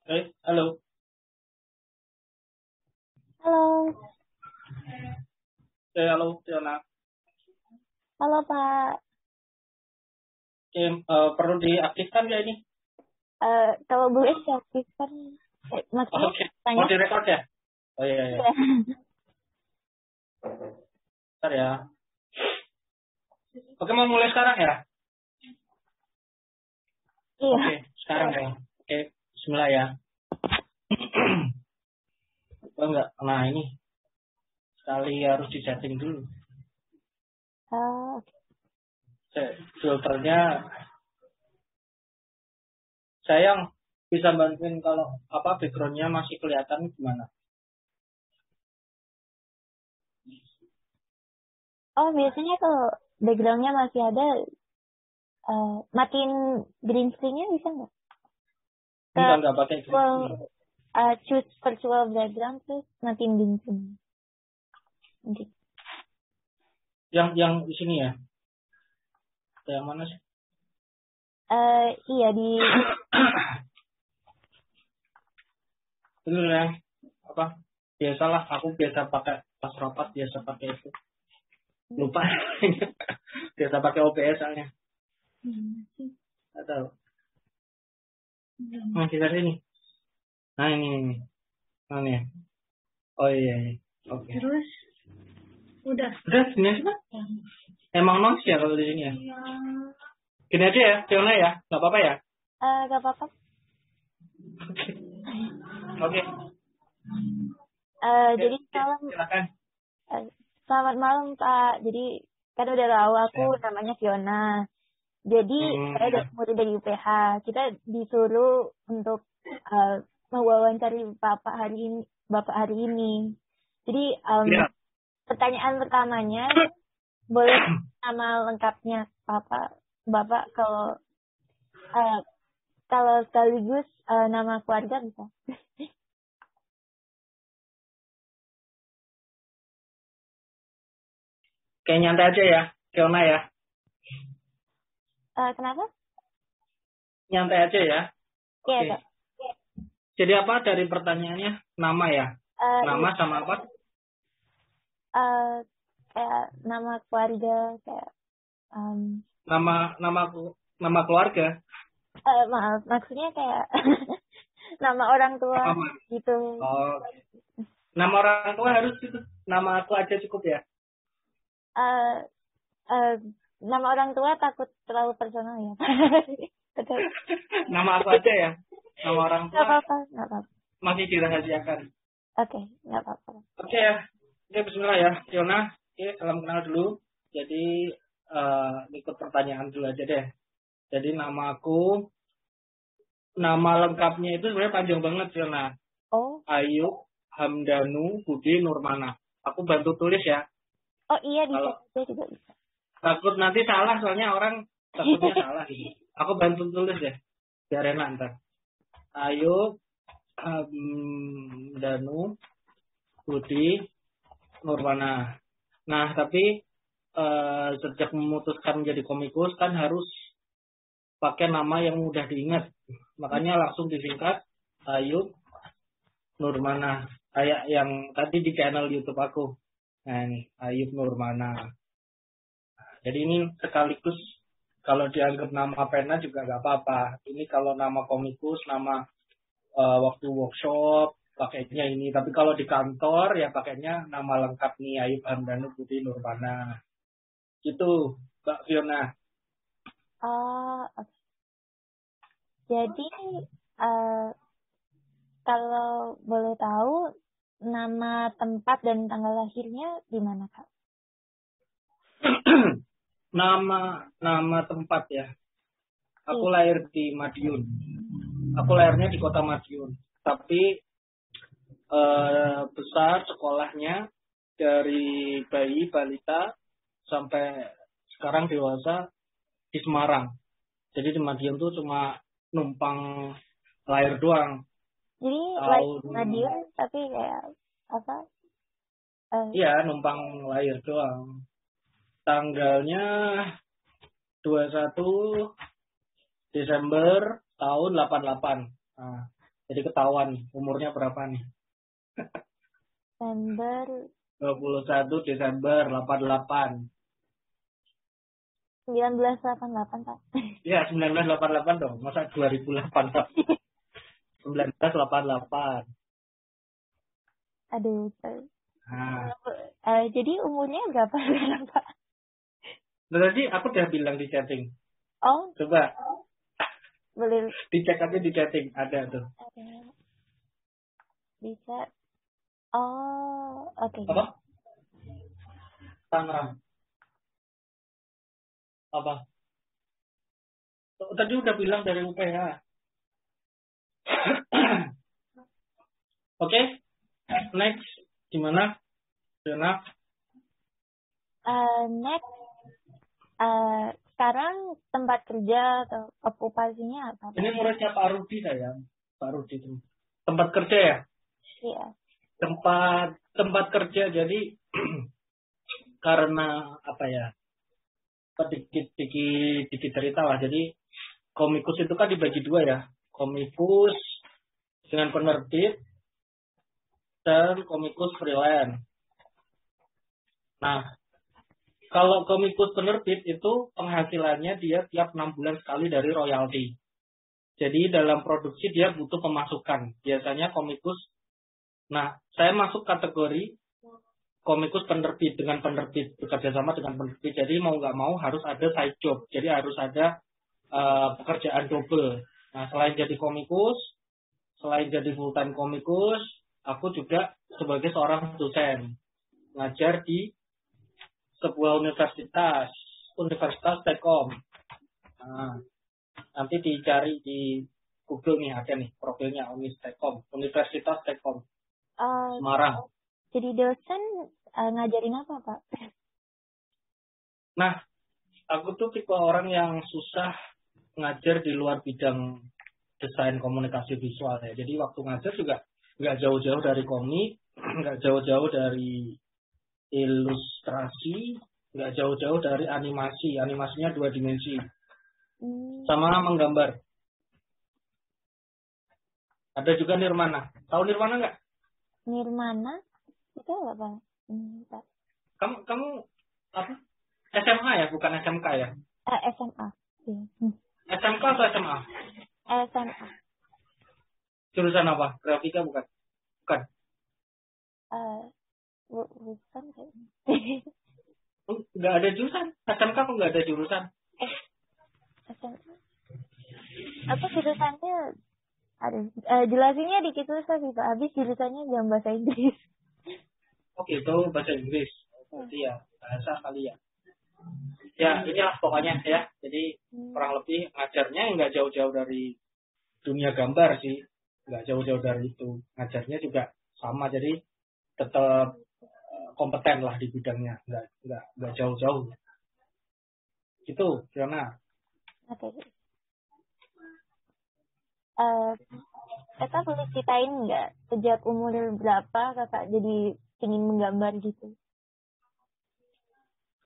Halo. Halo, Halo, Tiona. halo Pak. Perlu diaktifkan ya ini? Kalau boleh diaktifkan, maksudnya Oke. tanya? Mau direkod ya? Oh iya, iya. Iya. Bentar ya. Oke, mau mulai sekarang ya? Iya. Oke, sekarang ya. Oke, bismillah ya. Oh enggak, nah ini. Sekali harus disetting dulu. Oke. Filternya, sayang bisa bantuin kalau backgroundnya masih kelihatan gimana? Oh, biasanya kalau backgroundnya masih ada, matiin green screen-nya bisa nggak? Enggak pakai green Well, screen. choose virtual background terus matiin green screen. Oke. Yang di sini ya? Yang mana sih? Iya di. Dulu ya. Biasalah, aku biasa pakai pas rapat biasa pakai itu. Lupa. Biasa pakai OBS soalnya. Atau masih dari sini. Nah ini. Nah ini. Oh iya. Oke. Terus udah Sini aja. Emang noise ya kalau di sini ya? ya. Gini aja ya, Fiona ya. Nggak apa-apa ya? Gak apa-apa. Oke. Jadi Silakan. selamat malam Pak. Jadi kan udah tahu aku namanya Fiona. Jadi saya murid dari UPH. Kita disuruh untuk mewawancari Bapak hari ini. Jadi pertanyaan pertamanya, boleh nama lengkapnya Bapak kalau sekaligus nama keluarga bisa. Kayak nyantai aja ya, Fiona ya. Kenapa? Nyantai aja ya. Iya, Oke. Jadi apa dari pertanyaannya? Nama ya? Nama sama apa? Kayak nama keluarga, kayak Nama keluarga. maaf, maksudnya kayak nama orang tua gitu. Oh. Nama orang tua harus gitu. Nama aku aja cukup ya? Nama orang tua takut terlalu personal ya. Nama aku aja ya? Nama orang tua Nggak apa-apa. masih dirahasiakan. Oke, nggak apa-apa. Oke ya. Oke, bismillah ya. Fiona, oke, salam kenal dulu. Jadi, ikut pertanyaan dulu aja deh. Jadi, nama lengkapnya itu sebenarnya panjang banget, Fiona. Oh. Ayub Hamdanu Budi Nurmana. Aku bantu tulis ya. Oh iya, bisa. Saya juga bisa. Takut nanti salah, soalnya orang takutnya salah. Gitu. Aku bantu tulis ya. Biar enak ntar. Ayub Hamdanu Budi Nurmana. Nah, tapi sejak memutuskan menjadi komikus kan harus pakai nama yang mudah diingat. Makanya langsung disingkat Ayub Nurmana. Kayak yang tadi di channel YouTube aku. Nah ini, Ayub Nurmana. Jadi ini sekaligus kalau dianggap nama pena juga nggak apa-apa. Ini kalau nama komikus, nama waktu workshop, pakainya ini. Tapi kalau di kantor ya pakainya nama lengkap nih, Ayub Hamdanu Budi Nurmana. Itu Mbak Fiona. Okay. Jadi kalau boleh tahu nama tempat dan tanggal lahirnya di mana, Kak? Nama tempat ya. Aku lahir di Madiun. Aku lahirnya di kota Madiun. Tapi besar sekolahnya dari bayi balita sampai sekarang dewasa di Semarang. Jadi di Madiun tuh cuma numpang lahir doang. Jadi lahir di Madiun tapi kayak apa? Iya, numpang lahir doang. Tanggalnya 21 Desember tahun 88. Nah, Jadi ketahuan umurnya berapa nih. Desember 21 Desember 88. 1988, Pak. Iya, 1988 dong. Masa 2008? 1988. Aduh. Nah, Jadi umurnya berapa sekarang, Pak? berarti aku udah bilang di chatting. Oh, Coba boleh. dicek aja di chatting. Ada tuh. Ada. Bisa. Oh, oke. Apa? Tangerang. Apa? Tadi udah bilang dari UPH. Oke. Next. Gimana? Fiona? Next, sekarang tempat kerja atau okupasinya apa, Pak? Ini muridnya Pak Rudi sayang. Pak Rudi itu. Tempat kerja ya? Iya. Tempat kerja. Jadi karena apa ya? Dikit cerita lah. Jadi komikus itu kan dibagi dua ya. Komikus dengan penerbit dan komikus freelance. Nah, kalau komikus penerbit itu penghasilannya dia tiap 6 bulan sekali dari royalti. Jadi dalam produksi dia butuh pemasukan. Biasanya komikus. Nah, saya masuk kategori komikus penerbit dengan penerbit, bekerja sama dengan penerbit. Jadi mau nggak mau harus ada side job. Jadi harus ada pekerjaan double. Nah, selain jadi komikus, selain jadi full time komikus, aku juga sebagai seorang dosen ngajar di sebuah universitas Telkom. Nah, nanti dicari di Google nih, ada nih profilnya Universitas Telkom Semarang. Jadi dosen ngajarin apa, Pak? Nah, aku tuh tipe orang yang susah ngajar di luar bidang desain komunikasi visual ya. Jadi waktu ngajar juga nggak jauh-jauh dari komik, nggak jauh-jauh dari ilustrasi, nggak jauh-jauh dari animasi. Animasinya 2 dimensi. Sama menggambar. Ada juga Nirmana. Tahu Nirmana nggak? Nirmana? Itu apa? Pak? Kamu apa? SMA ya, bukan SMK ya? SMA. SMK atau SMA? SMA. Jurusan apa? Grafika bukan? Bukan. Bukan kayaknya. Nggak ada jurusan. SMK kok nggak ada jurusan? SMA. Apa jurusannya? Ada. Jelasinnya dikit susah sih, Pak. Habis jurusannya dalam bahasa Inggris. Oke, itu bahasa Inggris. Berarti ya, bahasa kali ya. Ya, inilah pokoknya ya. Jadi kurang lebih ngajarnya nggak jauh-jauh dari dunia gambar sih. Nggak jauh-jauh dari itu. Ngajarnya juga sama. Jadi tetap kompeten lah di bidangnya. Nggak jauh-jauh. Itu, Fiona. Oke. Kakak boleh ceritain nggak sejak umur berapa kakak jadi ingin menggambar gitu?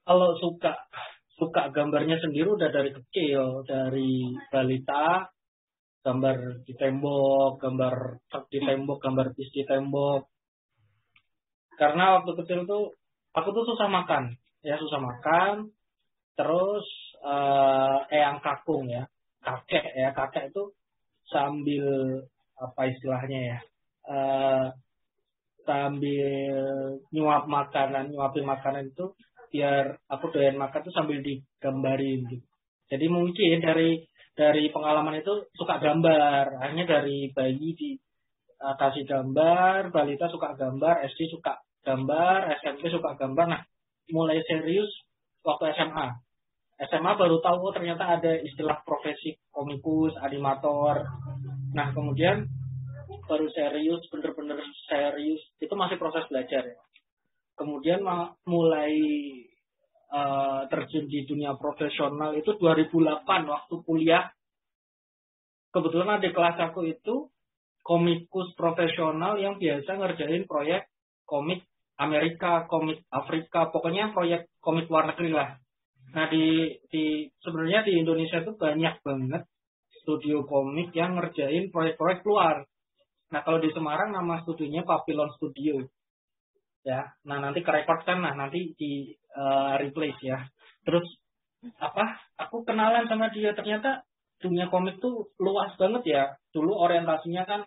Kalau suka gambarnya sendiri udah dari kecil, dari balita, gambar di tembok, gambar truk di tembok, gambar bis di tembok. Karena waktu kecil tuh aku tuh susah makan. Terus eyang kakung ya, kakek itu sambil apa istilahnya ya, sambil nyuapin makanan itu biar aku doyan makan tuh sambil digambarin gitu. Jadi mungkin dari pengalaman itu suka gambar, hanya dari bayi kasih gambar, balita suka gambar, SD suka gambar, SMP suka gambar. Nah, mulai serius waktu SMA. SMA baru tahu ternyata ada istilah profesi komikus, animator. Nah, kemudian baru serius, bener-bener serius. Itu masih proses belajar ya. Kemudian mulai terjun di dunia profesional itu 2008 waktu kuliah. Kebetulan ada kelas aku itu komikus profesional yang biasa ngerjain proyek komik Amerika, komik Afrika, pokoknya proyek komik luar negeri lah. Nah, sebenarnya di Indonesia itu banyak banget studio komik yang ngerjain proyek-proyek luar. Nah kalau di Semarang nama studionya Papillon Studio. Ya, nah nanti kerekord kan, nah nanti di replace ya. Terus aku kenalan sama dia, ternyata dunia komik tuh luas banget ya. Dulu orientasinya kan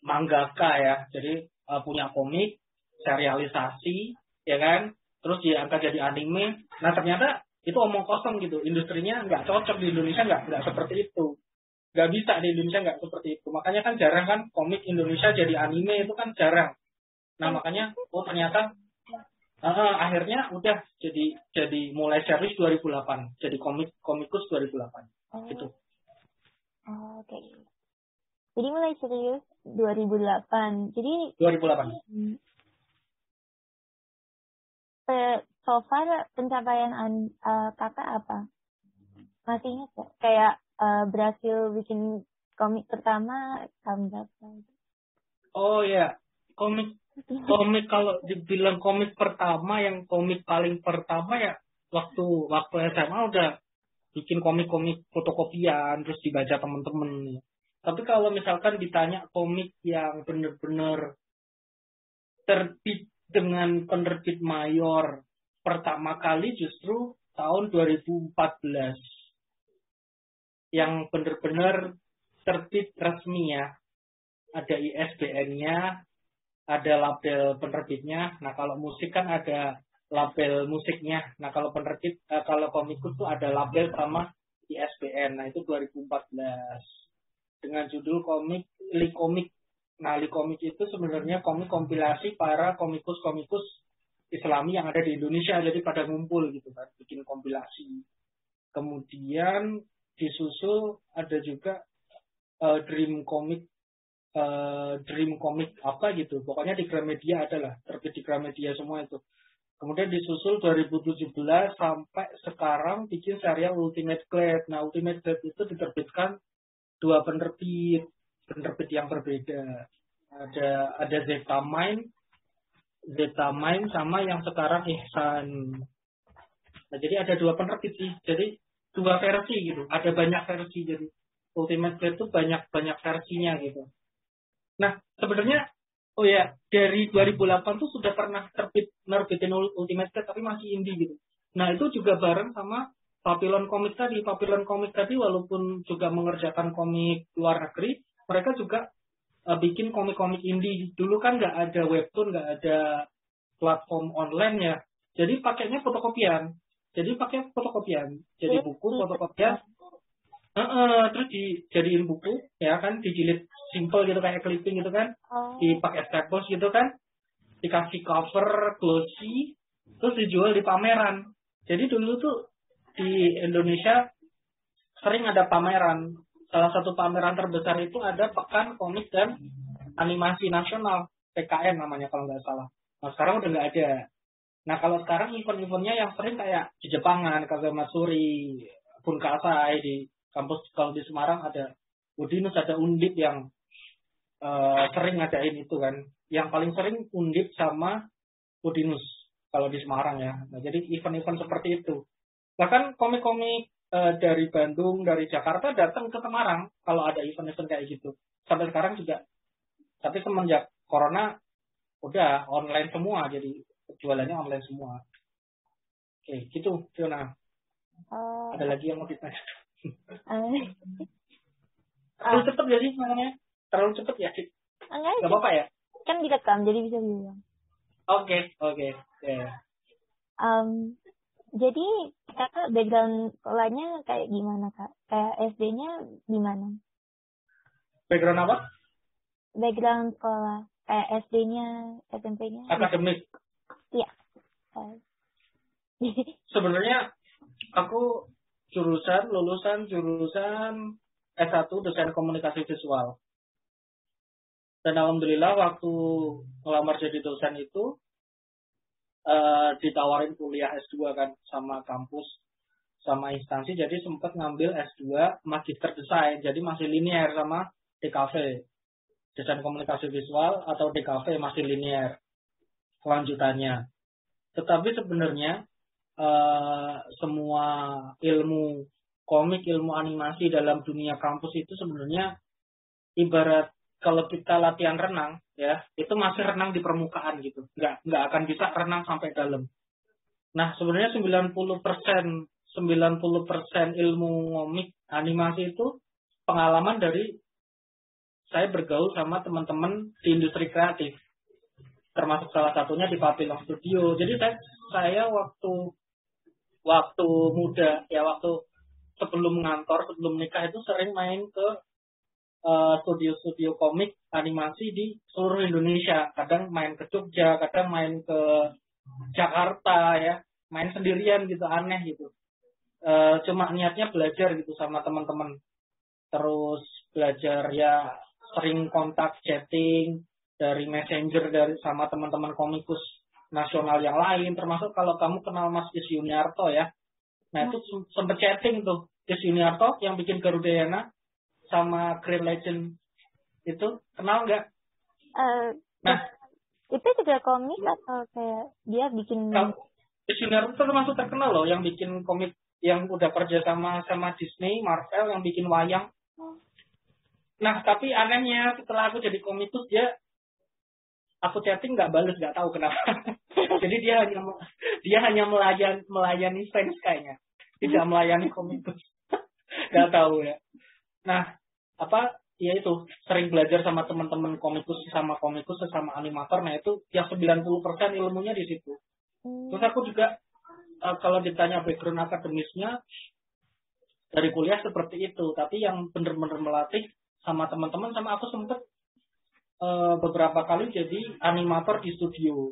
mangaka ya, jadi punya komik, serialisasi, ya kan, terus diangkat jadi anime. Nah ternyata itu omong kosong gitu, industrinya nggak cocok di Indonesia, nggak seperti itu, nggak bisa di Indonesia, nggak seperti itu. Makanya kan jarang kan komik Indonesia jadi anime, itu kan jarang. Nah makanya ternyata akhirnya udah jadi mulai series 2008, jadi komikus 2008 gitu. Oke. Jadi mulai serius 2008. Jadi 2008. So far pencapaian kakak apa? Masih ingat gak? Kayak berhasil bikin komik pertama tahun berapa? Oh ya, komik kalau dibilang komik pertama, yang komik paling pertama ya waktu SMA udah bikin komik-komik fotokopian terus dibaca temen-temen. Tapi kalau misalkan ditanya komik yang bener-bener terbit dengan penerbit mayor pertama kali justru tahun 2014. Yang bener-bener terbit resmi ya. Ada ISBN-nya, ada label penerbitnya. Nah kalau musik kan ada label musiknya. Nah kalau kalau komikus tuh ada label sama ISBN. Nah itu 2014 dengan judul komik Likomik. Nah Likomik itu sebenarnya komik kompilasi para komikus-komikus Islami yang ada di Indonesia. Jadi pada ngumpul gitu kan, bikin kompilasi. Kemudian disusul ada juga Dream Comic apa gitu. Pokoknya di Gramedia adalah, terbit di Gramedia semua itu. Kemudian disusul 2017 sampai sekarang bikin serial Ultimate Glad. Nah, Ultimate Glad itu diterbitkan dua penerbit yang berbeda. Ada Zeta Mind sama yang sekarang Ihsan. Nah, jadi ada dua penerbit sih. Jadi dua versi gitu. Ada banyak versi, jadi Ultimate Glad itu banyak versinya gitu. Nah, sebenarnya dari 2008 tuh sudah pernah nerbitin Ultimate Glad tapi masih indie gitu. Nah, itu juga bareng sama Papillon Comics tadi. Papillon Comics tadi walaupun juga mengerjakan komik luar negeri, mereka juga bikin komik-komik indie. Dulu kan nggak ada webtoon, nggak ada platform online ya. Jadi pakainya fotokopian. Jadi buku fotokopian. Terus dijadiin buku ya kan, dijilid simple gitu kayak clipping gitu kan, dipakai staples gitu kan, dikasih cover glossy, terus dijual di pameran. Jadi dulu tuh di Indonesia sering ada pameran. Salah satu pameran terbesar itu ada Pekan Komik dan Animasi Nasional, PKN namanya kalau nggak salah. Nah sekarang udah nggak ada. Nah kalau sekarang event-eventnya yang sering kayak di Jepangan, Kagamatsuri, Bunkasai di kampus. Kalau di Semarang ada Udinus, ada Undip yang sering ngadain itu kan. Yang paling sering Undip sama Udinus kalau di Semarang ya. Nah, jadi event-event seperti itu. Bahkan komik-komik dari Bandung, dari Jakarta datang ke Semarang kalau ada event-event kayak gitu. Sampai sekarang juga. Tapi semenjak Corona udah online semua, jadi jualannya online semua. Oke, gitu Fiona. Ada lagi yang mau ditanya? Terlalu cepet gak sih namanya? Terlalu cepet ya? Gak apa-apa ya? Kan direkam jadi bisa bilang. Oke. Jadi kakak background sekolahnya kayak gimana kak? Kayak SD-nya gimana? Background apa? Background sekolah kayak SD-nya, SMP-nya? Akademik. Iya. Sebenarnya aku lulusan jurusan S1 Desain Komunikasi Visual. Dan alhamdulillah waktu ngelamar jadi dosen itu ditawarin kuliah S2 kan sama kampus, sama instansi, jadi sempat ngambil S2 Magister Desain, jadi masih linear sama DKV, Desain Komunikasi Visual atau DKV masih linear kelanjutannya. Tetapi sebenarnya semua ilmu komik, ilmu animasi dalam dunia kampus itu sebenarnya ibarat kalau kita latihan renang, ya, itu masih renang di permukaan gitu. Nggak akan bisa renang sampai dalam. Nah, sebenarnya 90% ilmu komik animasi itu pengalaman dari saya bergaul sama teman-teman di industri kreatif. Termasuk salah satunya di Papillon Studio. Jadi saya waktu muda, ya waktu sebelum ngantor, sebelum nikah itu sering main ke studio-studio komik animasi di seluruh Indonesia. Kadang main ke Jogja, kadang main ke Jakarta, ya, main sendirian gitu, aneh gitu. Cuma niatnya belajar gitu sama teman-teman. Terus belajar ya sering kontak chatting dari messenger dari sama teman-teman komikus nasional yang lain. Termasuk kalau kamu kenal Mas Is Yuniarto ya. Nah itu sempet chatting tuh. Is Yuniarto yang bikin Garudayana sama Green Legend itu kenal nggak? Nah itu juga komik atau kayak dia bikin? Is Yuniarto termasuk terkenal loh, yang bikin komik yang udah kerja sama Disney, Marvel, yang bikin wayang. Nah tapi anehnya setelah aku jadi komikus aku chatting nggak bales, nggak tahu kenapa. Jadi dia hanya melayani fans kayaknya, tidak melayani komikus. Nggak tahu ya. Nah, ya itu sering belajar sama teman-teman komikus sesama animator. Nah, itu yang 90% ilmunya di situ. Terus aku juga kalau ditanya background akademisnya dari kuliah seperti itu, tapi yang benar-benar melatih sama teman-teman, sama aku sempet beberapa kali jadi animator di studio.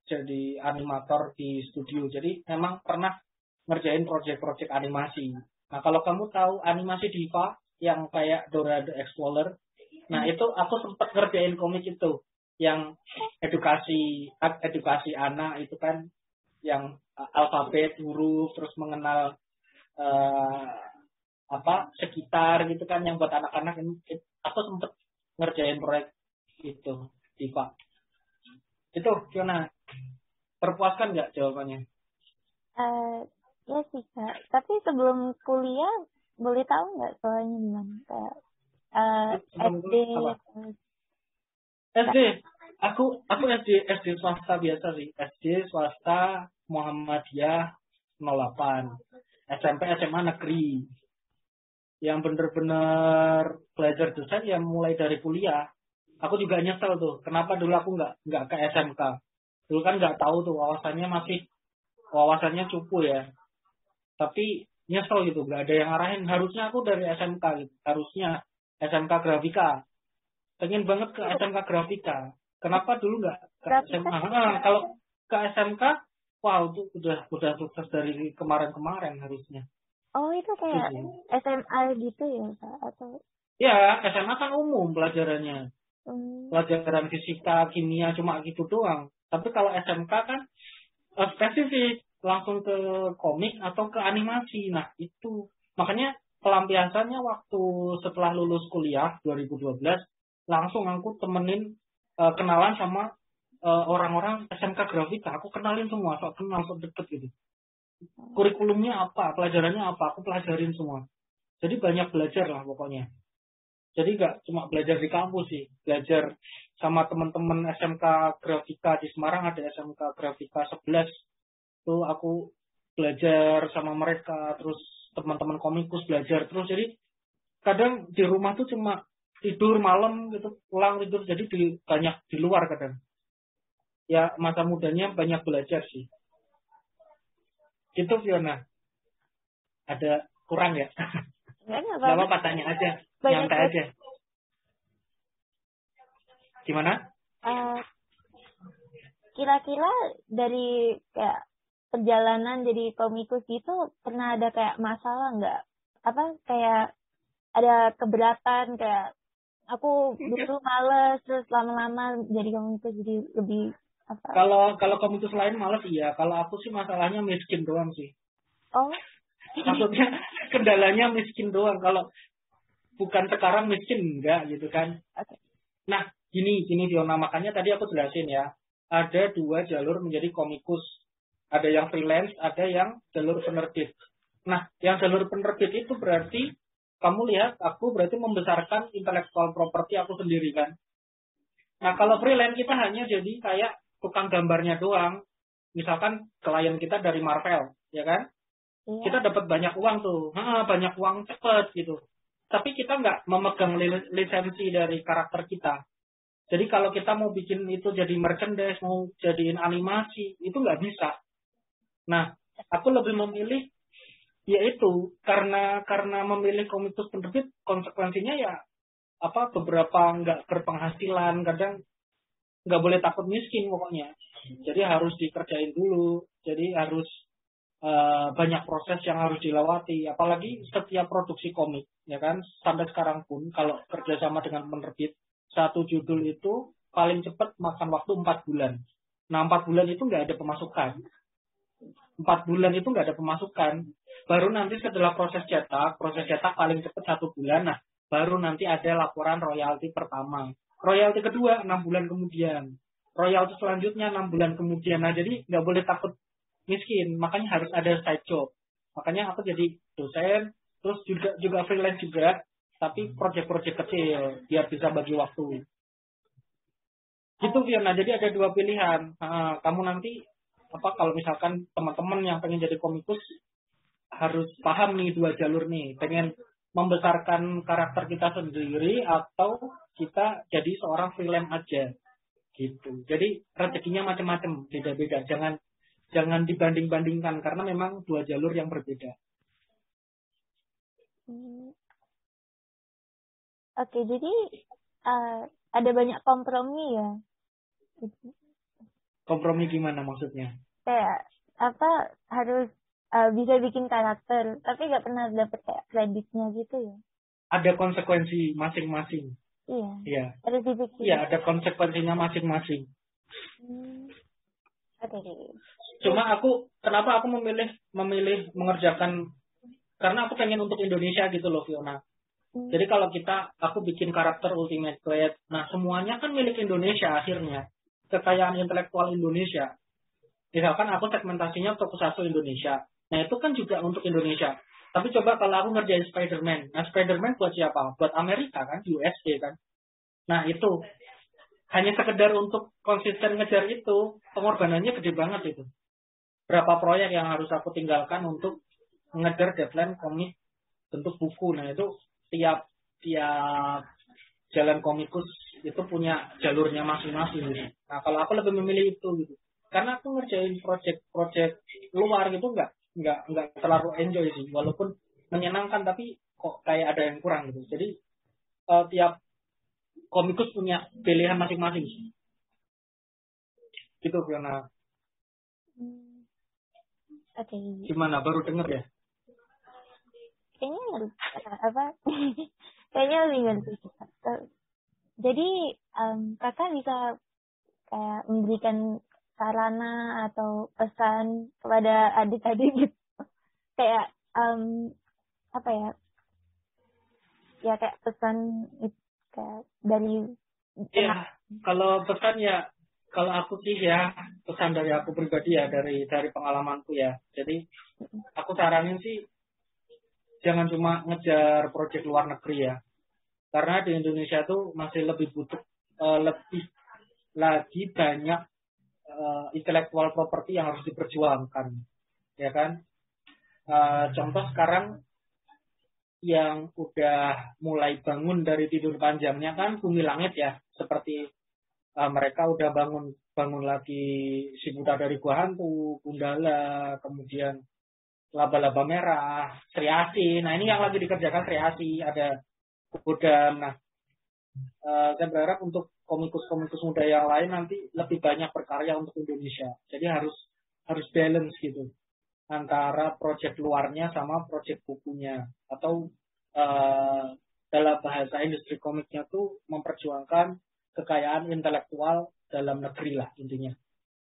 Jadi animator di studio. Jadi memang pernah ngerjain proyek-proyek animasi. Nah, kalau kamu tahu animasi Diva yang kayak Dora the Explorer, nah itu aku sempat ngerjain komik itu yang edukasi anak itu kan, yang alfabet, huruf, terus mengenal sekitar gitu kan, yang buat anak-anak. Aku sempat ngerjain proyek itu Diva. Itu Fiona, terpuaskan nggak jawabannya? Ya sih Kak, tapi sebelum kuliah boleh tahu nggak soalnya gimana kayak SD? SD, aku SD swasta biasa sih, SD swasta Muhammadiyah 08, SMP SMA negeri. Yang bener-bener belajar desain yang mulai dari kuliah. Aku juga nyesel tuh, kenapa dulu aku nggak ke SMK. Dulu kan nggak tahu tuh, wawasannya cupu ya. Tapi nyesel gitu, nggak ada yang arahin. Harusnya aku dari SMK gitu. Harusnya SMK Grafika. Pengen banget ke SMK Grafika. Kenapa dulu nggak ke SMK? Kalau ke SMK, wow, itu udah sukses dari kemarin harusnya. Oh, itu kayak SMA gitu ya, Kak? Atau? Ya, SMA kan umum pelajarannya. Pelajaran fisika, kimia, cuma gitu doang. Tapi kalau SMK kan spesifik, langsung ke komik atau ke animasi. Nah, itu. Makanya pelampiasannya waktu setelah lulus kuliah 2012, langsung aku temenin kenalan sama orang-orang SMK Grafika. Aku kenalin semua, kenal deket gitu. Kurikulumnya apa, pelajarannya apa, aku pelajarin semua. Jadi banyak belajar lah pokoknya. Jadi nggak cuma belajar di kampus sih, belajar sama teman-teman SMK Grafika di Semarang, ada SMK Grafika 11. Tuh aku belajar sama mereka, terus teman-teman komikus belajar terus. Jadi kadang di rumah tuh cuma tidur malam gitu, pulang tidur, jadi banyak di luar kadang. Ya masa mudanya banyak belajar sih. Gitu Fiona. Ada kurang ya? Enggak apa-apa, tanya aja. Nyantai aja. Gimana? Kira-kira dari kayak perjalanan jadi komikus gitu pernah ada kayak masalah nggak? Kayak ada keberatan kayak aku dulu males terus lama-lama jadi komikus jadi lebih apa? Kalau komikus lain males iya. Kalau aku sih masalahnya miskin doang sih. Oh. Maksudnya kendalanya miskin doang. Kalau bukan sekarang miskin enggak gitu kan. Okay. Nah, gini Fiona, makanya tadi aku jelasin ya. Ada 2 jalur menjadi komikus. Ada yang freelance, ada yang jalur penerbit. Nah, yang jalur penerbit itu berarti kamu lihat aku berarti membesarkan intellectual property aku sendiri kan. Nah kalau freelance kita hanya jadi kayak tukang gambarnya doang. Misalkan klien kita dari Marvel, ya kan? Iya. Kita dapat banyak uang tuh, banyak uang cepet gitu. Tapi kita nggak memegang lisensi dari karakter kita. Jadi kalau kita mau bikin itu jadi merchandise, mau jadiin animasi, itu nggak bisa. Nah, aku lebih memilih yaitu karena memilih komikus penerbit, konsekuensinya ya beberapa nggak berpenghasilan, kadang nggak boleh takut miskin pokoknya. Jadi harus dikerjain dulu. Jadi harus banyak proses yang harus dilewati. Apalagi setiap produksi komik, ya kan. Sampai sekarang pun kalau kerjasama dengan penerbit, satu judul itu paling cepat makan waktu 4 bulan. Nah 4 bulan itu nggak ada pemasukan. 4 bulan itu nggak ada pemasukan. Baru nanti setelah proses cetak paling cepat 1 bulan. Nah baru nanti ada laporan royalti pertama. Royalti kedua 6 bulan kemudian. Royalti selanjutnya 6 bulan kemudian. Nah jadi nggak boleh takut miskin. Makanya harus ada side job. Makanya aku jadi dosen. Terus juga freelance juga. Tapi proyek-proyek kecil. Biar bisa bagi waktu. Gitu Fiona. Jadi ada 2 pilihan. Kamu nanti kalau misalkan teman-teman yang pengen jadi komikus harus paham nih 2 jalur nih. Pengen membesarkan karakter kita sendiri atau kita jadi seorang freelance aja gitu. Jadi rezekinya macam-macam, beda-beda. Jangan dibanding-bandingkan karena memang 2 jalur yang berbeda. Oke, jadi ada banyak kompromi ya. Kompromi gimana maksudnya? Kayak harus bisa bikin karakter, tapi nggak pernah dapet kayak kreditnya gitu ya. Ada konsekuensi masing-masing. Iya. Harus dibikin. Iya, ada konsekuensinya masing-masing. Oke. Cuma kenapa aku memilih mengerjakan, karena aku pengen untuk Indonesia gitu loh Fiona. Jadi kalau aku bikin karakter Ultimate Blade, nah semuanya kan milik Indonesia akhirnya. Kekayaan intelektual Indonesia. Misalkan aku segmentasinya Tokusatsu Indonesia. Nah itu kan juga untuk Indonesia. Tapi coba kalau aku ngerjain Spider-Man. Nah Spider-Man buat siapa? Buat Amerika kan, USA kan. Nah itu hanya sekedar untuk konsisten ngejar itu, pengorbanannya gede banget itu. Berapa proyek yang harus aku tinggalkan untuk ngejar deadline komik bentuk buku. Nah itu tiap jalan komikus itu punya jalurnya masing-masing gitu. Nah kalau aku lebih memilih itu gitu. Karena aku ngerjain project luar gitu nggak terlalu enjoy sih, walaupun menyenangkan tapi kok kayak ada yang kurang gitu. Jadi tiap komikus punya pilihan masing-masing sih. Gitu Fiona. Oke. Gimana, baru denger ya? Kayaknya kayaknya lebih ngerti. Jadi kakak bisa kayak memberikan sarana atau pesan kepada adik-adik gitu, kayak ya kayak pesan kayak dari kalau pesan ya, kalau aku sih ya pesan dari aku pribadi ya, dari pengalamanku ya. Jadi aku saranin sih jangan cuma ngejar proyek luar negeri ya, karena di Indonesia tuh masih lebih butuh lebih lagi banyak intellectual property yang harus diperjuangkan, ya kan? Contoh sekarang yang udah mulai bangun dari tidur panjangnya kan Bumi Langit ya, seperti mereka udah bangun lagi Si Buta dari Gua Hantu, Gundala, kemudian Laba-Laba Merah, Sri Asih. Nah ini yang lagi dikerjakan Sri Asih, ada Godam. Nah saya berharap untuk komikus-komikus muda yang lain nanti lebih banyak berkarya untuk Indonesia. Jadi harus balance gitu antara proyek luarnya sama proyek bukunya, atau dalam bahasa industri komiknya tuh memperjuangkan kekayaan intelektual dalam negeri lah intinya.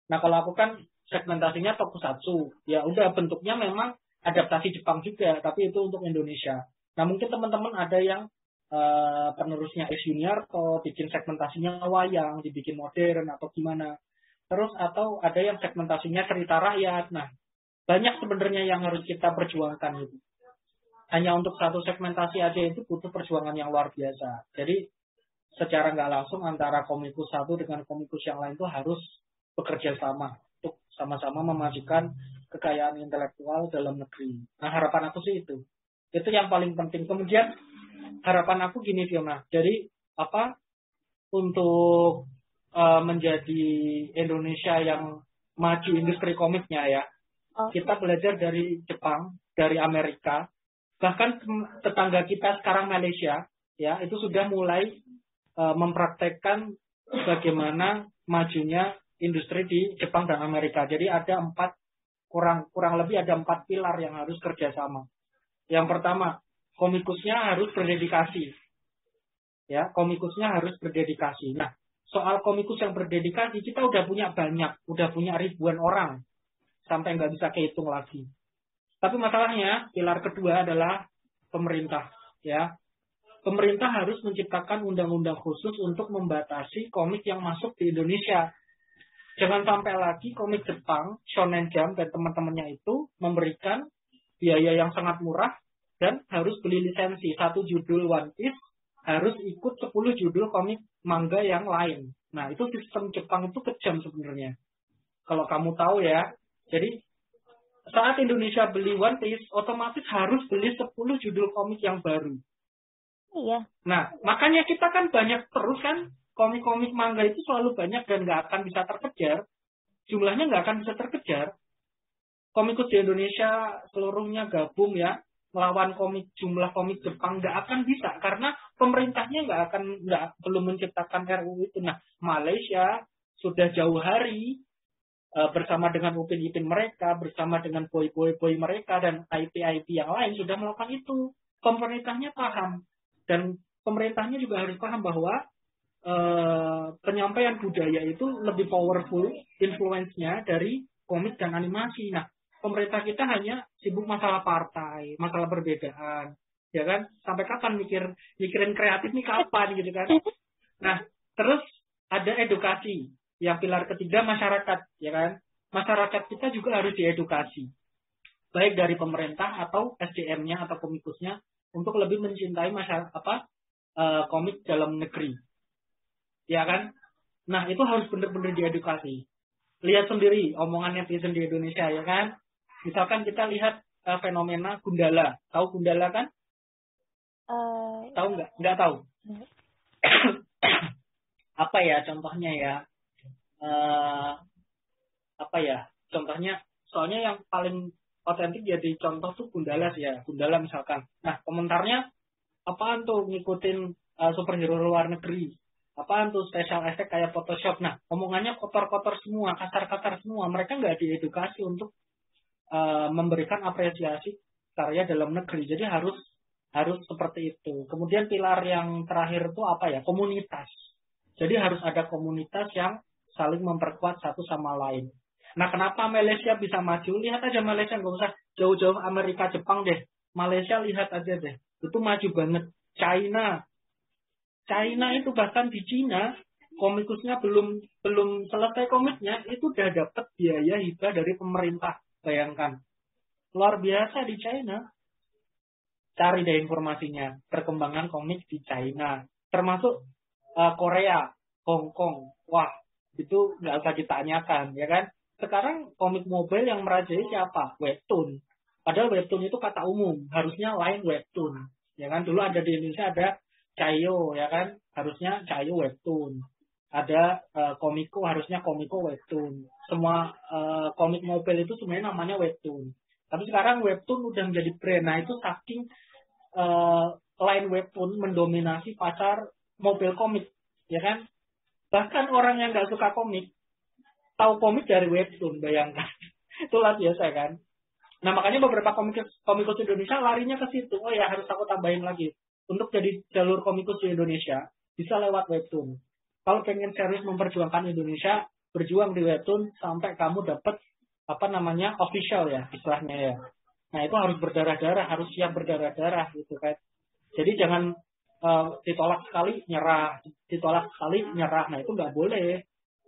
Nah kalau aku kan segmentasinya tokusatsu, ya udah bentuknya memang adaptasi Jepang juga, tapi itu untuk Indonesia. Nah mungkin teman-teman ada yang penerusnya X Junior atau bikin segmentasinya wayang, dibikin modern atau gimana. Terus atau ada yang segmentasinya cerita rakyat. Nah banyak sebenarnya yang harus kita perjuangkan gitu. hanya untuk satu segmentasi aja itu butuh perjuangan yang luar biasa. Jadi secara nggak langsung antara komikus satu dengan komikus yang lain itu harus bekerja sama untuk sama-sama memajukan kekayaan intelektual dalam negeri. Nah, harapan aku sih itu. Itu yang paling penting. Kemudian harapan aku gini, Fiona. Jadi untuk menjadi Indonesia yang maju industri komiknya ya. Kita belajar dari Jepang, dari Amerika, bahkan tetangga kita sekarang Malaysia, ya itu sudah mulai mempraktekkan bagaimana majunya industri di Jepang dan Amerika. Jadi ada kurang lebih ada 4 pilar yang harus kerjasama. Yang pertama, komikusnya harus berdedikasi. Ya, komikusnya harus berdedikasi. Nah, soal komikus yang berdedikasi, kita udah punya banyak, udah punya ribuan orang, sampai nggak bisa kehitung lagi. Tapi masalahnya, pilar kedua adalah pemerintah. Ya, pemerintah harus menciptakan undang-undang khusus untuk membatasi komik yang masuk di Indonesia. Jangan sampai lagi komik Jepang, Shonen Jump dan teman-temannya itu memberikan biaya yang sangat murah dan harus beli lisensi. Satu judul One Piece harus ikut 10 judul komik manga yang lain. Nah, itu sistem Jepang itu kejam sebenarnya. Kalau kamu tahu ya. Jadi, saat Indonesia beli One Piece, otomatis harus beli 10 judul komik yang baru. Iya. Nah, makanya kita kan banyak terus kan, komik-komik manga itu selalu banyak dan nggak akan bisa terkejar. Jumlahnya nggak akan bisa terkejar. Komikus di Indonesia seluruhnya gabung ya, melawan jumlah komik Jepang nggak akan bisa karena pemerintahnya belum menciptakan RUU itu. Nah, Malaysia sudah jauh hari bersama dengan upin-ipin mereka, bersama dengan boy-boy mereka dan IP yang lain sudah melakukan itu. Pemerintahnya paham dan pemerintahnya juga harus paham bahwa penyampaian budaya itu lebih powerful influence-nya dari komik dan animasi. Nah, pemerintah kita hanya sibuk masalah partai, masalah perbedaan, ya kan? Sampai kapan mikirin kreatif nih kapan gitu kan? Nah, terus ada edukasi. Yang pilar ketiga masyarakat, ya kan? Masyarakat kita juga harus diedukasi. Baik dari pemerintah atau SDM-nya atau komikusnya untuk lebih mencintai komik dalam negeri. Ya kan? Nah, itu harus benar-benar diedukasi. Lihat sendiri omongan netizen di Indonesia, ya kan? Misalkan kita lihat fenomena Gundala. Tahu Gundala kan? Tahu nggak? Nggak tahu. Apa ya contohnya ya? Contohnya, soalnya yang paling otentik jadi contoh tuh Gundala sih ya. Gundala misalkan. Nah, komentarnya, apaan tuh ngikutin superhero luar negeri? Apaan tuh special effect kayak Photoshop? Nah, omongannya kotor-kotor semua, kasar-kasar semua. Mereka nggak diedukasi untuk memberikan apresiasi karya dalam negeri. Jadi harus seperti itu. Kemudian pilar yang terakhir itu apa ya? Komunitas. Jadi harus ada komunitas yang saling memperkuat satu sama lain. Nah, kenapa Malaysia bisa maju? Lihat aja Malaysia, nggak usah jauh-jauh Amerika, Jepang deh. Malaysia lihat aja deh. Itu maju banget. China itu bahkan di China komikusnya belum selesai komiknya itu udah dapat biaya hibah dari pemerintah. Bayangkan. Luar biasa di China. Cari deh informasinya. Perkembangan komik di China. Termasuk Korea, Hong Kong. Wah, itu nggak usah ditanyakan, ya kan? Sekarang komik mobile yang merajai siapa? Webtoon. Padahal webtoon itu kata umum. Harusnya lain webtoon. Ya kan? Dulu ada di Indonesia ada Cayo, ya kan? Harusnya Cayo webtoon. Ada Komiko, harusnya Komiko webtoon. Semua komik mobile itu sebenarnya namanya webtoon. Tapi sekarang webtoon udah menjadi brand. Nah, itu saking line webtoon mendominasi pasar mobile komik, ya kan? Bahkan orang yang nggak suka komik tahu komik dari webtoon, bayangkan. Itu luar biasa kan? Nah, makanya beberapa komikus Indonesia larinya ke situ. Oh ya, harus aku tambahin lagi. Untuk jadi jalur komikus di Indonesia, bisa lewat webtoon. Kalau pengen serius memperjuangkan Indonesia, berjuang di webtoon sampai kamu dapat official ya, istilahnya ya. Nah, itu harus berdarah-darah, harus siap berdarah-darah gitu kan. Jadi jangan ditolak sekali nyerah, ditolak sekali nyerah. Nah, itu nggak boleh.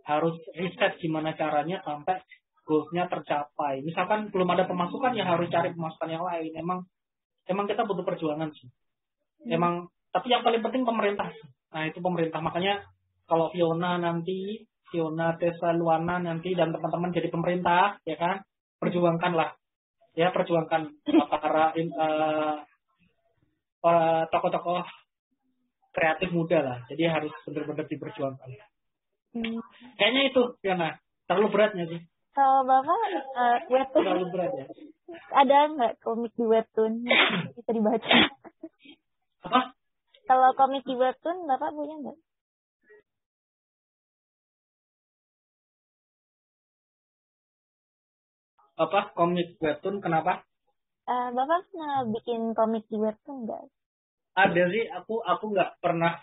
Harus riset gimana caranya sampai goals-nya tercapai. Misalkan belum ada pemasukan, ya harus cari pemasukan yang lain. Emang emang kita butuh perjuangan sih. Emang, tapi yang paling penting pemerintah. Nah, itu pemerintah. Makanya kalau Fiona Tessa Luana nanti dan teman-teman jadi pemerintah, ya kan, perjuangkanlah. Ya, perjuangkan para tokoh-tokoh kreatif muda lah. Jadi harus benar-benar diperjuangkan. Kayaknya itu, Fiona. Terlalu beratnya sih. Kalau Bapak webtoon Terlalu berat ya. ada nggak komik di webtoon yang bisa dibaca? Apa? Kalau komik di webtoon Bapak punya nggak? Apa? Komik webtoon, kenapa? Bapak pernah bikin komik di webtoon nggak? Ada sih, aku nggak pernah,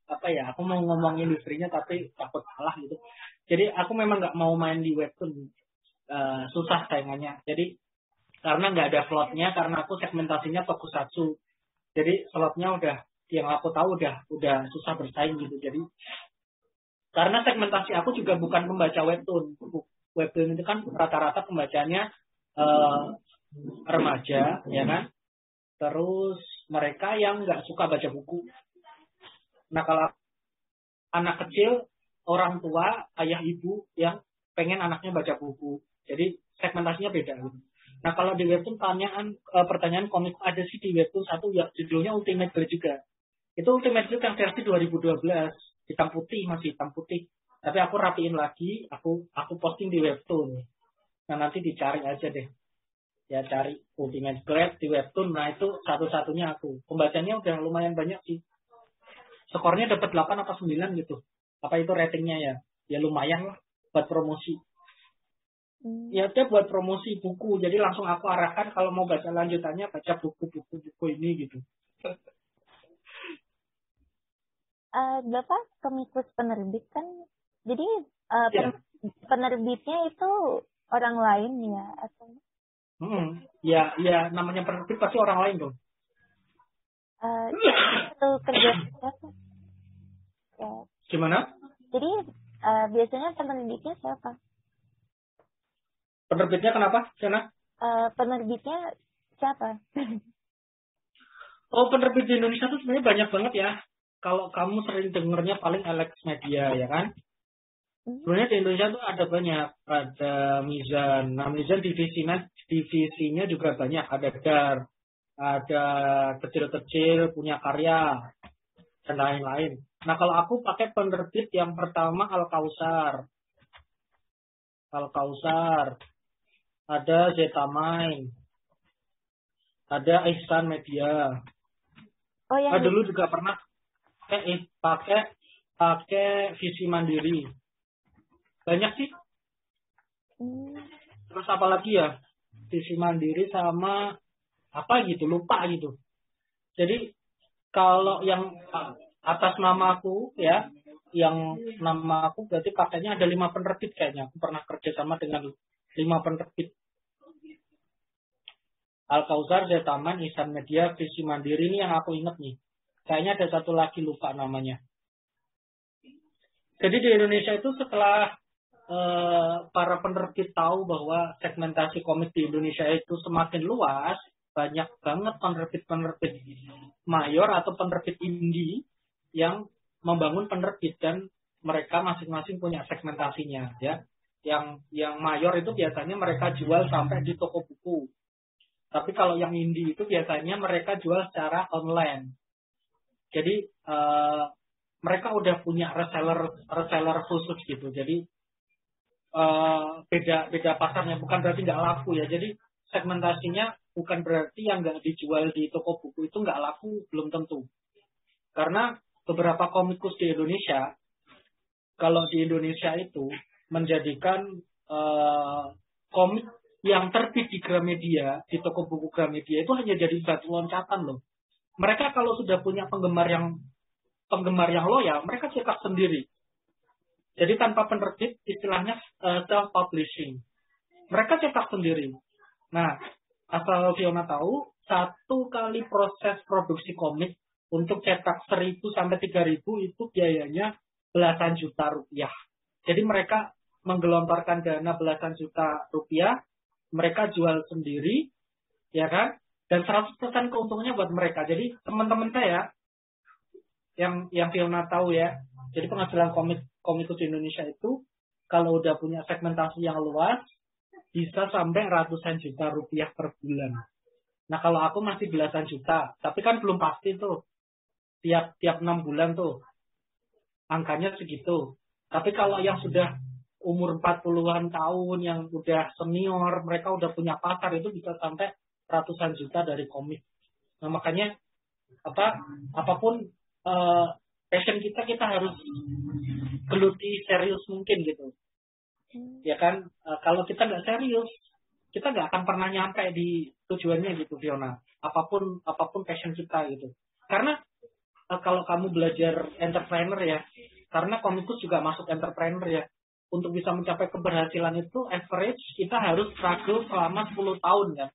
apa ya, aku mau ngomong industrinya tapi takut salah gitu. Jadi aku memang nggak mau main di webtoon, susah saingannya. Jadi karena nggak ada slotnya, karena aku segmentasinya tokusatsu. Jadi slotnya udah, yang aku tahu udah susah bersaing gitu. Jadi karena segmentasi aku juga bukan pembaca webtoon. Webtoon itu kan rata-rata pembacanya remaja, ya kan? Terus mereka yang nggak suka baca buku. Nah, kalau anak kecil, orang tua, ayah ibu yang pengen anaknya baca buku. Jadi segmentasinya beda gitu. Nah, kalau di webtoon pertanyaan komik ada sih di webtoon satu ya judulnya Ultimate Girl juga. Itu Ultimate Girl yang versi 2012, hitam putih, masih hitam putih. Tapi aku rapiin lagi, aku posting di webtoon. Nah, nanti dicari aja deh. Ya, cari Ultimate Girl di webtoon. Nah, itu satu-satunya aku. Pembacanya udah lumayan banyak sih. Skornya dapat 8 atau 9 gitu. Apa itu ratingnya ya? Ya lumayan lah buat promosi. Ya udah buat promosi buku. Jadi langsung aku arahkan kalau mau baca lanjutannya baca buku-buku ini gitu. Bapak komikus penerbit kan. Jadi penerbitnya itu orang lain ya atau? Ya namanya penerbit pasti orang lain dong. Itu kerja siapa? Ya. Gimana? Jadi biasanya penerbitnya siapa? Penerbitnya kenapa? Sana? Penerbitnya siapa? Oh, penerbit di Indonesia tuh sebenarnya banyak banget ya. Kalau kamu sering dengernya paling Alex Media ya kan? Sebenarnya di Indonesia tuh ada banyak. Ada Mizan. Nah, Mizan divisinya juga banyak. Ada Dar. Ada kecil-kecil punya karya dan lain-lain. Nah, kalau aku pakai penerbit yang pertama Al-Kausar. Ada Zetamind, ada Ihsan Media. Oh ya. Dulu juga pernah pakai Visi Mandiri. Banyak sih. Terus apa lagi ya? Visi Mandiri sama apa gitu, lupa gitu. Jadi kalau yang atas nama aku ya, yang nama aku berarti pakainya ada 5 penerbit kayaknya. Aku pernah kerja sama dengan 5 penerbit. Al-Kausar, Zetamind, Ihsan Media, Visi Mandiri ini yang aku inget nih. Kayaknya ada satu lagi lupa namanya. Jadi di Indonesia itu setelah para penerbit tahu bahwa segmentasi komik di Indonesia itu semakin luas, banyak banget penerbit-penerbit mayor atau penerbit indie yang membangun penerbit dan mereka masing-masing punya segmentasinya ya. Yang mayor itu biasanya mereka jual sampai di toko buku. Tapi kalau yang indie itu biasanya mereka jual secara online. Jadi mereka udah punya reseller khusus gitu. Jadi beda pasarnya, bukan berarti nggak laku ya. Jadi segmentasinya bukan berarti yang nggak dijual di toko buku itu nggak laku, belum tentu. Karena beberapa komikus di Indonesia, kalau di Indonesia itu menjadikan komik yang terbit di Gramedia, di toko buku Gramedia itu hanya jadi batu loncatan loh. Mereka kalau sudah punya penggemar yang loyal, mereka cetak sendiri. Jadi tanpa penerbit, istilahnya self-publishing. Mereka cetak sendiri. Nah, asal Fiona tahu, 1 kali proses produksi komik untuk cetak 1.000 sampai 3.000 itu biayanya belasan juta rupiah. Jadi mereka menggelontorkan dana belasan juta rupiah, mereka jual sendiri, ya kan? dan 100% keuntungannya buat mereka. Jadi teman-teman saya yang Fiona tahu ya, jadi penghasilan komikus di Indonesia itu kalau udah punya segmentasi yang luas bisa sampai ratusan juta rupiah per bulan. Nah kalau aku masih belasan juta, tapi kan belum pasti tuh tiap 6 bulan tuh angkanya segitu. Tapi kalau yang sudah umur 40-an tahun, yang udah senior, mereka udah punya pasar, itu bisa sampai ratusan juta dari komik. Nah makanya apapun passion kita harus geluti serius mungkin gitu. Ya kan, kalau kita nggak serius, kita nggak akan pernah nyampe di tujuannya gitu, Fiona. Apapun passion kita gitu. Karena kalau kamu belajar entrepreneur ya, karena komikus juga masuk entrepreneur ya, untuk bisa mencapai keberhasilan itu average kita harus struggle selama 10 tahun kan.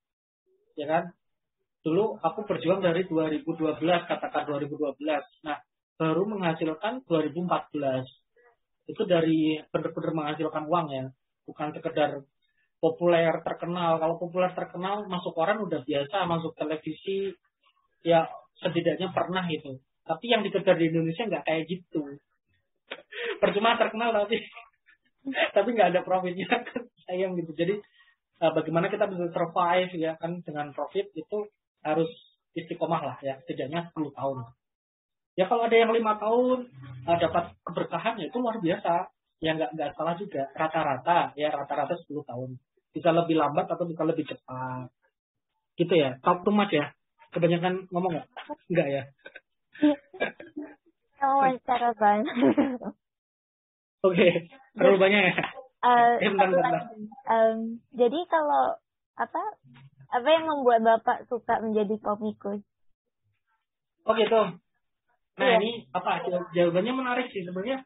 Ya kan? Dulu aku berjuang dari 2012, katakan 2012. Nah, baru menghasilkan 2014. Itu dari benar-benar menghasilkan uang ya. Bukan sekedar populer terkenal. Kalau populer terkenal masuk koran udah biasa, masuk televisi ya setidaknya pernah gitu. Tapi yang dikejar di Indonesia nggak kayak gitu. Percuma terkenal tapi nggak ada profitnya kan, sayang gitu. Jadi bagaimana kita bisa survive ya kan dengan profit itu harus istiqomah lah ya, setidaknya 10 tahun. Ya kalau ada yang 5 tahun dapat keberkahan ya itu luar biasa. Ya nggak salah juga. Rata-rata 10 tahun. Bisa lebih lambat atau bisa lebih cepat. Gitu ya. Talk too much ya. Kebanyakan ngomong nggak? Nggak ya. Wawancara banyak. Oke, terlalu banyak ya. Bentar. Jadi kalau apa yang membuat Bapak suka menjadi komikus? Oh gitu. Nah Iya. ini jawabannya menarik sih sebenarnya.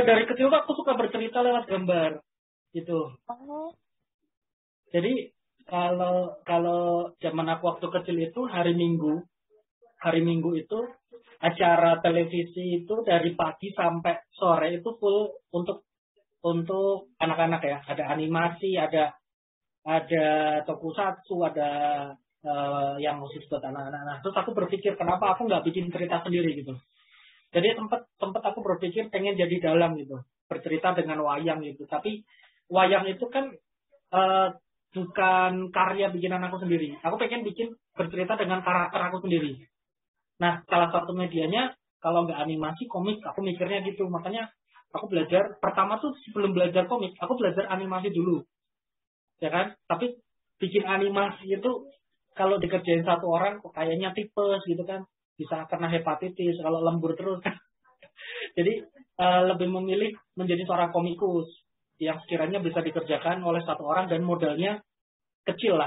Dari kecil aku suka bercerita lewat gambar gitu. Oh. Jadi kalau zaman aku waktu kecil itu hari Minggu itu acara televisi itu dari pagi sampai sore itu full untuk anak-anak ya. Ada animasi, ada tokusatsu, ada yang khusus buat anak-anak. Nah, terus aku berpikir kenapa aku nggak bikin cerita sendiri gitu. Jadi tempat aku berpikir pengen jadi dalang gitu, bercerita dengan wayang gitu. Tapi wayang itu kan bukan karya bikinan aku sendiri. Aku pengen bikin bercerita dengan karakter aku sendiri. Nah, salah satu medianya kalau nggak animasi, komik, aku mikirnya gitu. Makanya aku belajar, pertama tuh sebelum belajar komik, aku belajar animasi dulu. Ya kan? Tapi bikin animasi itu kalau dikerjain satu orang kok kayaknya tipes gitu kan. Bisa kena hepatitis kalau lembur terus. Jadi lebih memilih menjadi seorang komikus yang sekiranya bisa dikerjakan oleh satu orang dan modalnya kecil.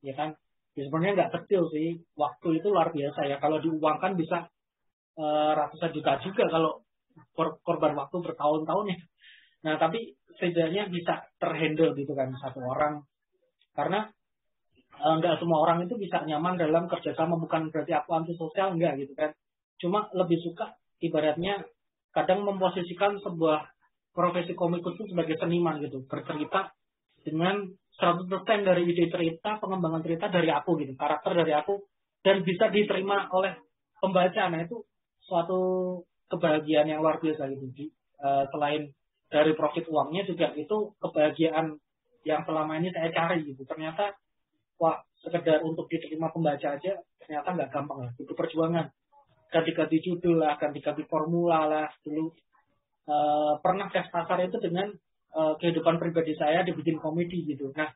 Ya kan? Ya, sebenarnya nggak kecil sih, waktu itu luar biasa ya. Kalau diuangkan bisa ratusan juta juga kalau korban waktu bertahun-tahun ya. Nah tapi setidaknya bisa terhandle gitu kan satu orang. Karena nggak semua orang itu bisa nyaman dalam kerjasama, bukan berarti aku antisosial, enggak gitu kan. Cuma lebih suka ibaratnya kadang memposisikan sebuah profesi komikus itu sebagai seniman gitu, bercerita dengan 100% dari ide cerita, pengembangan cerita dari aku gitu, karakter dari aku, dan bisa diterima oleh pembaca. Nah itu suatu kebahagiaan yang luar biasa gitu. Selain dari profit uangnya juga itu kebahagiaan yang selama ini saya cari gitu. Ternyata sekedar untuk diterima pembaca aja ternyata nggak gampang lah. Itu perjuangan. Ganti-ganti judul lah, ganti-ganti formula lah. Dulu pernah tes pasar itu dengan kehidupan pribadi saya dibikin komedi gitu. Nah,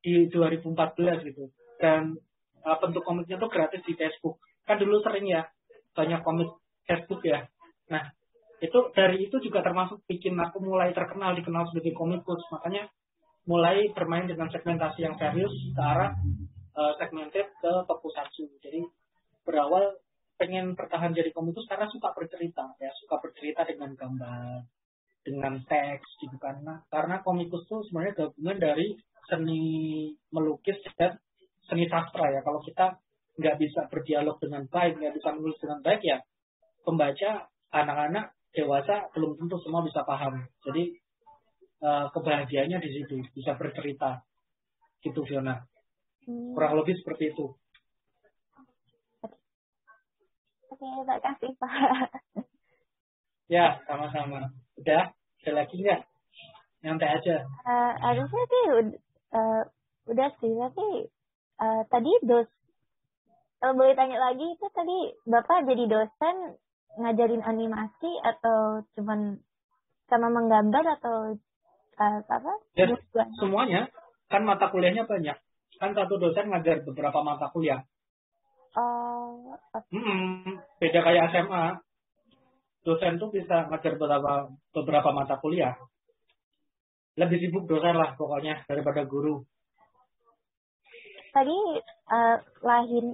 di 2014 gitu. Dan bentuk komiknya tuh gratis di Facebook. Kan dulu sering ya, banyak komik Facebook ya. Nah, dari itu juga termasuk bikin aku mulai dikenal sebagai komikus. Makanya mulai bermain dengan segmentasi yang serius ke arah segmented ke tokusatsu. Jadi berawal pengen bertahan jadi komikus karena suka bercerita dengan gambar, dengan teks gitu kan. Karena komikus tuh sebenarnya gabungan dari seni melukis dan seni sastra ya. Kalau kita nggak bisa berdialog dengan baik, nggak bisa menulis dengan baik ya, pembaca anak-anak dewasa belum tentu semua bisa paham. Jadi kebahagiaannya di situ, bisa bercerita gitu Fiona. Kurang lebih seperti itu. Oke, terima kasih Pak. Ya, sama-sama. Udah? Ada lagi nggak? Nyantai aja. Harusnya sih udah sih, tapi tadi kalau boleh tanya lagi itu tadi Bapak jadi dosen ngajarin animasi atau cuman sama menggambar atau apa? Ya, semuanya. Kan mata kuliahnya banyak. Kan satu dosen ngajar beberapa mata kuliah. Beda kayak SMA. Dosen tuh bisa ngajar beberapa mata kuliah. Lebih sibuk dosen lah pokoknya daripada guru. Tadi lahir,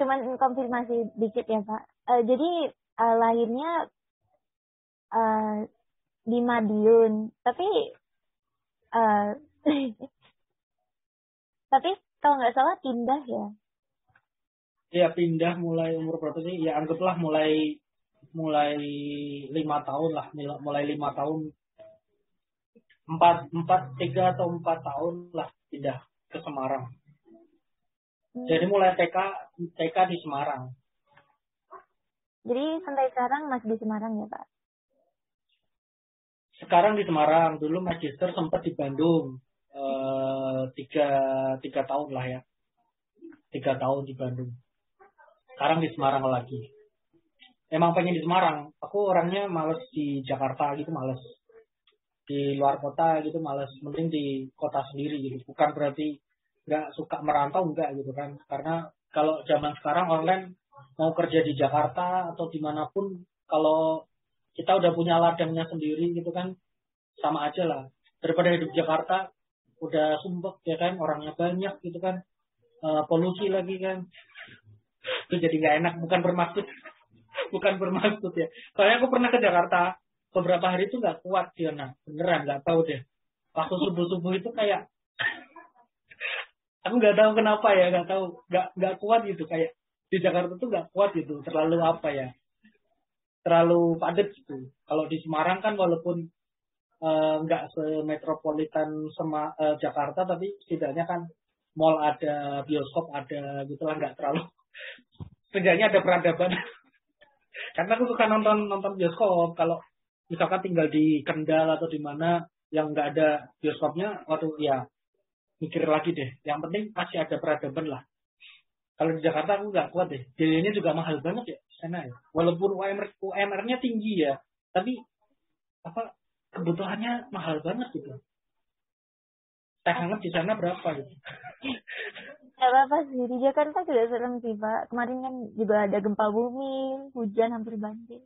cuman konfirmasi dikit ya Pak. Jadi lahirnya di Madiun, tapi tapi kalau nggak salah pindah ya. Iya, pindah mulai umur berapa sih? Ya anggaplah mulai 5 tahun lah, mulai 5 tahun, 3 atau 4 tahun lah pindah ke Semarang. Jadi mulai TK di Semarang. Jadi sampai sekarang masih di Semarang ya Pak? Sekarang di Semarang, dulu magister sempat di Bandung, 3 tahun lah ya, 3 tahun di Bandung. Sekarang di Semarang lagi. Emang pengen di Semarang. Aku orangnya males di Jakarta gitu, males. Di luar kota gitu males. Mending di kota sendiri gitu. Bukan berarti nggak suka merantau, enggak gitu kan. Karena kalau zaman sekarang online mau kerja di Jakarta atau dimanapun, kalau kita udah punya ladangnya sendiri gitu kan, sama aja lah. Daripada hidup di Jakarta udah sumpek ya kan, orangnya banyak gitu kan, polusi lagi kan. Itu jadi nggak enak, bukan bermaksud ya. Soalnya aku pernah ke Jakarta beberapa hari itu nggak kuat dia, beneran nggak tahu deh. Waktu subuh itu kayak aku nggak tahu kenapa ya, nggak kuat gitu, kayak di Jakarta tuh nggak kuat gitu, terlalu apa ya, terlalu padat gitu. Kalau di Semarang kan walaupun nggak semetropolitan Jakarta, tapi setidaknya kan mall ada, bioskop ada gitu lah, nggak terlalu. Setidaknya ada peradaban. Karena aku suka nonton bioskop. Kalau misalkan tinggal di Kendal atau di mana yang nggak ada bioskopnya, waktu ya mikir lagi deh. Yang penting masih ada peradaban lah. Kalau di Jakarta aku nggak kuat deh. Biayanya juga mahal banget ya sana ya. Walaupun UMR-nya tinggi ya, tapi kebutuhannya mahal banget gitu. Teh hangat di sana berapa gitu? Gak apa-apa sih, di Jakarta juga serem sih Pak. Kemarin kan juga ada gempa bumi, hujan hampir banjir.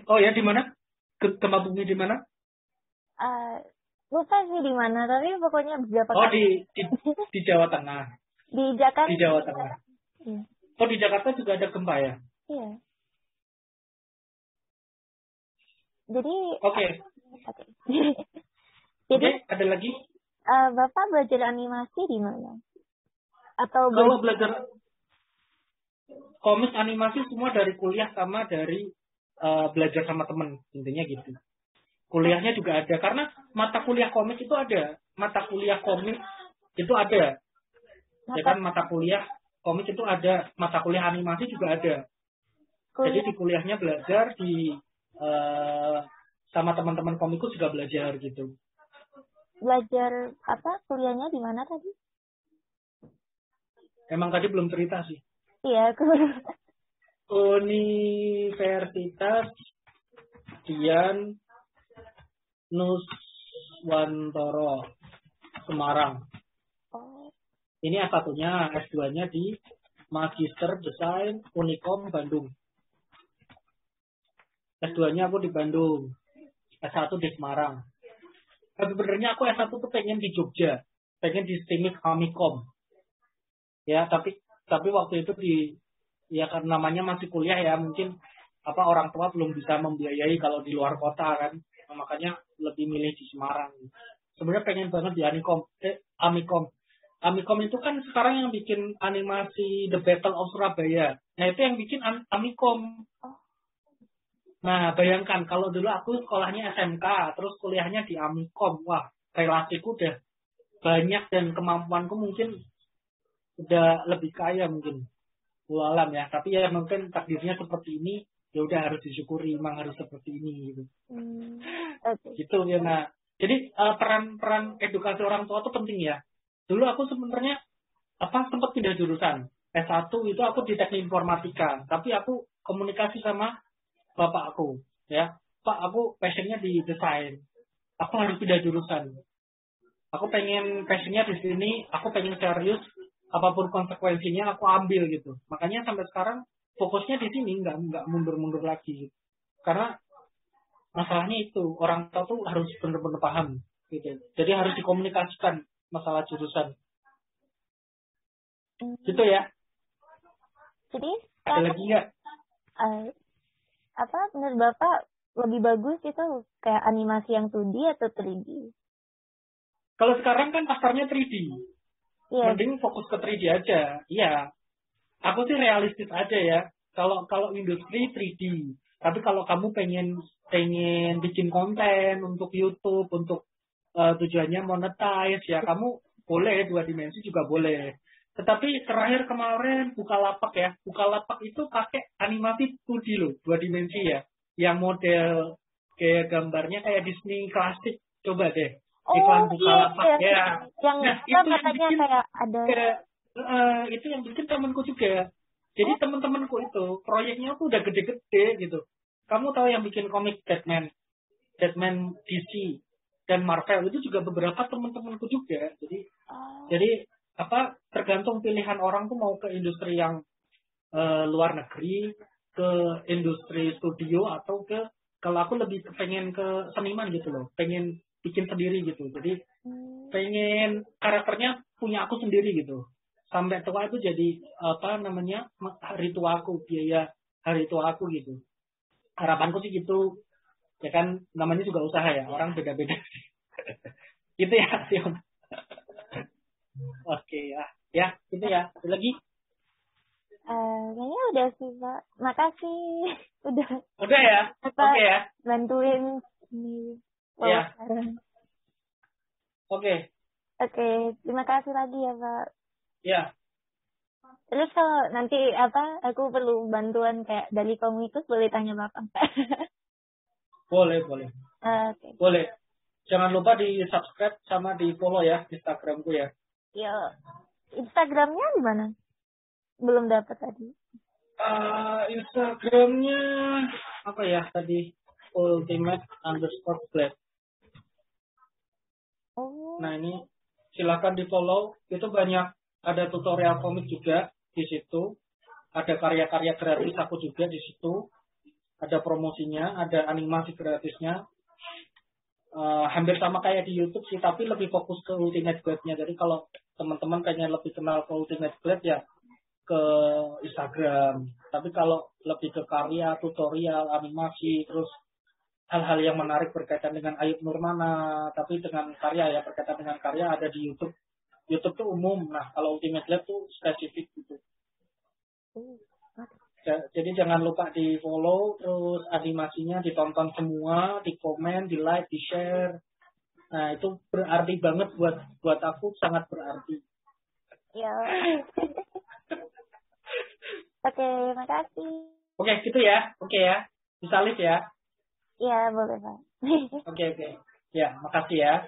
Oh ya, di mana? Gempa bumi di mana? Lupa sih di mana, tapi pokoknya beberapa kali. Di Jawa Tengah. Di Jakarta. Di Jawa Tengah. Iya. Oh, di Jakarta juga ada gempa ya? Iya. Jadi. Oke. Jadi ada lagi? Bapak belajar animasi di mana? Atau kalau belajar komik animasi semua dari kuliah sama dari belajar sama temen, intinya gitu. Kuliahnya juga ada, karena mata kuliah komik itu ada, mata kuliah komik itu ada. Ya kan, mata kuliah komik itu ada, mata kuliah animasi juga ada. Jadi di kuliahnya belajar, di sama teman-teman komikus juga belajar gitu. Belajar apa? Kuliahnya di mana tadi? Emang tadi belum cerita sih. Iya, Universitas Dian Nuswantoro Semarang. Ini S1-nya, S2-nya di Magister Desain Unikom Bandung. S2-nya aku di Bandung, S1 di Semarang. Sebenarnya aku S1 tuh pengen di Jogja, pengen di Stimik Amikom. Ya, tapi waktu itu karena namanya masih kuliah ya, mungkin orang tua belum bisa membiayai kalau di luar kota kan, makanya lebih milih di Semarang. Sebenarnya pengen banget di Amikom. Amikom itu kan sekarang yang bikin animasi The Battle of Surabaya. Nah, itu yang bikin Amikom. Nah, bayangkan kalau dulu aku sekolahnya SMK, terus kuliahnya di Amikom. Wah, relasiku udah banyak dan kemampuanku mungkin udah lebih kaya mungkin alam ya. Tapi ya mungkin takdirnya seperti ini, ya udah harus disyukuri, memang harus seperti ini gitu. Oke. Gitu ya. Nah, jadi peran edukasi orang tua itu penting ya. Dulu aku sebenarnya sempat pindah jurusan. S1 itu aku di teknik informatika, tapi aku komunikasi sama bapak aku, ya. Pak, aku passionnya di desain. Aku harus pindah jurusan. Aku pengen passionnya di sini, aku pengen serius, apapun konsekuensinya aku ambil gitu. Makanya sampai sekarang fokusnya di sini, nggak mundur-mundur lagi. Gitu. Karena masalahnya itu orang tua tuh harus benar-benar paham gitu. Jadi harus dikomunikasikan masalah jurusan. Gitu ya. Jadi Ada lagi nggak? Menurut Bapak lebih bagus itu kayak animasi yang 2D atau 3D? Kalau sekarang kan pasarnya 3D. Iya. Mending fokus ke 3D aja. Iya. Aku sih realistis aja ya. Kalau industri 3D. Tapi kalau kamu pengen bikin konten untuk YouTube, untuk tujuannya monetize, ya kamu boleh 2 dimensi juga boleh. Tetapi terakhir kemarin Bukalapak ya. Bukalapak itu pakai animasi 2D loh, 2 dimensi ya. Yang model kayak gambarnya kayak Disney klasik. Coba deh. Iklan Bukalapak ya. Yang nah, itu itu katanya yang bikin, kayak ada. itu yang bikin temanku juga. Jadi teman-temanku itu proyeknya tuh udah gede-gede gitu. Kamu tahu yang bikin komik Batman DC dan Marvel itu juga beberapa teman-temanku juga. Jadi tergantung pilihan orang tuh mau ke industri yang luar negeri, ke industri studio atau kalau aku lebih pengen ke seniman gitu loh, pengen bikin sendiri gitu. Jadi pengen karakternya punya aku sendiri gitu. Sampai tua itu jadi hari tua aku, biaya hari tua aku gitu. Harapanku sih gitu. Ya kan namanya juga usaha ya, orang beda-beda. Gitu ya, Sion. Oke ya. Ya, gitu ya. Ada lagi? Kayaknya udah sih, Pak. Makasih. Udah ya? Oke ya. Bantuin ini. Ya. Oke, terima kasih lagi ya, Pak. Ya. Terus kalau nanti aku perlu bantuan kayak dari komunitas, boleh tanya Bapak? Boleh. Okay. Boleh. Jangan lupa di subscribe sama di follow ya Instagramku ya. Yo. Instagramnya di mana? Belum dapat tadi. Instagramnya apa ya tadi? Ultimate_blade. Oh. Nah ini silakan di follow. Itu banyak, ada tutorial komik juga di situ. Ada karya-karya gratis aku juga di situ. Ada promosinya, ada animasi gratisnya. Hampir sama kayak di YouTube sih, tapi lebih fokus ke Ultimate Blade-nya. Jadi kalau teman-teman pengen lebih kenal ke Ultimate Blade ya ke Instagram. Tapi kalau lebih ke karya, tutorial, animasi, terus hal-hal yang menarik berkaitan dengan Ayub Nurmana, tapi dengan karya ya, berkaitan dengan karya ada di YouTube. YouTube tuh umum. Nah, kalau Ultimate Lab tuh spesifik gitu. Jadi jangan lupa di follow, terus animasinya ditonton semua, di komen, di like, di share. Nah, itu berarti banget buat aku, sangat berarti. Ya. Oke, makasih. Oke, gitu ya. Oke ya. Bisa live ya. Iya, boleh, Pak. Oke. Ya, makasih ya.